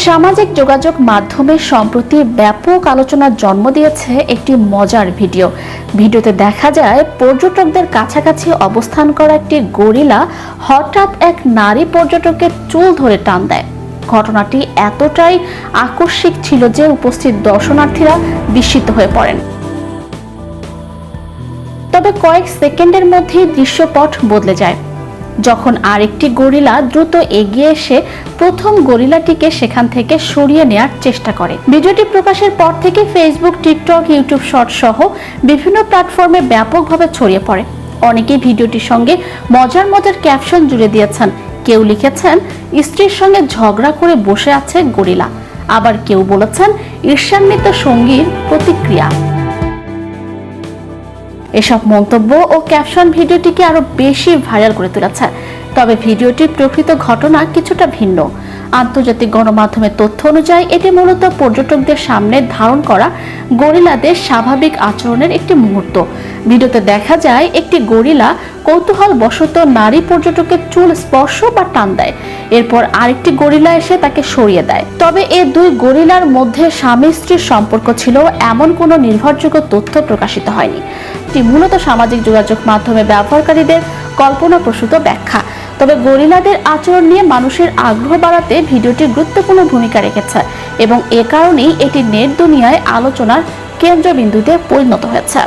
সামাজিক যোগাযোগ মাধ্যমে সম্প্রতি ব্যাপক আলোচনার জন্ম দিয়েছে একটি মজার ভিডিওতে দেখা যায় পর্যটকদের কাছাকাছি অবস্থান করা একটি গরিলা হঠাৎ এক নারী পর্যটকের চুল ধরে টান দেয়। ঘটনাটি এতটাই আকস্মিক ছিল যে উপস্থিত দর্শনার্থীরা বিস্মিত হয়ে পড়েন। তবে কয়েক সেকেন্ডের মধ্যেই দৃশ্যপট বদলে যায় যখন আরেকটি গরিলা দ্রুত এগিয়ে এসে প্রথম গরিলাটিকে সেখান থেকে সরিয়ে নেয়ার চেষ্টা করে। ভিডিওটি প্রকাশের পর থেকে ফেসবুক, টিকটক, ইউটিউব শর্ট সহ বিভিন্ন প্ল্যাটফর্মে ব্যাপকভাবে ছড়িয়ে পড়ে। অনেকেই ভিডিওটির সঙ্গে মজার ক্যাপশন জুড়ে দিয়েছেন। কেউ লিখেছেন স্ত্রীর সঙ্গে ঝগড়া করে বসে আছে গরিলা, আবার কেউ বলেছেন ঈর্ষান্বিত সঙ্গীর প্রতিক্রিয়া। এসব মন্তব্য ও ক্যাপশন ভিডিওটিকে আরো বেশি ভাইরাল করে তুলেছে। তবে ভিডিওটির প্রকৃত ঘটনা কিছুটা ভিন্ন। আন্তর্জাতিক গণমাধ্যমের তথ্য অনুযায়ী এটি মূলত পর্যটকদের সামনে ধারণ করা গরিলাদের স্বাভাবিক আচরণের একটি মুহূর্ত। ভিডিওতে দেখা যায় একটি গরিলা কৌতূহল বশত নারী পর্যটকের চুল স্পর্শ বা টান দেয়। এরপর আরেকটি গরিলা এসে তাকে সরিয়ে দেয়। তবে এই দুই গরিলার মধ্যে স্বামী স্ত্রীর সম্পর্ক ছিল এমন কোনো নির্ভরযোগ্য তথ্য প্রকাশিত হয়নি। এটি মূলত সামাজিক যোগাযোগ মাধ্যমে ব্যবহারকারীদের কল্পনাপ্রসূত ব্যাখ্যা। তবে গরিলাদের আচরণ নিয়ে মানুষের আগ্রহ বাড়াতে ভিডিওটি গুরুত্বপূর্ণ ভূমিকা রেখেছে এবং এ কারণেই এটি নেট দুনিয়ায় আলোচনার কেন্দ্রবিন্দুতে পরিণত হয়েছে।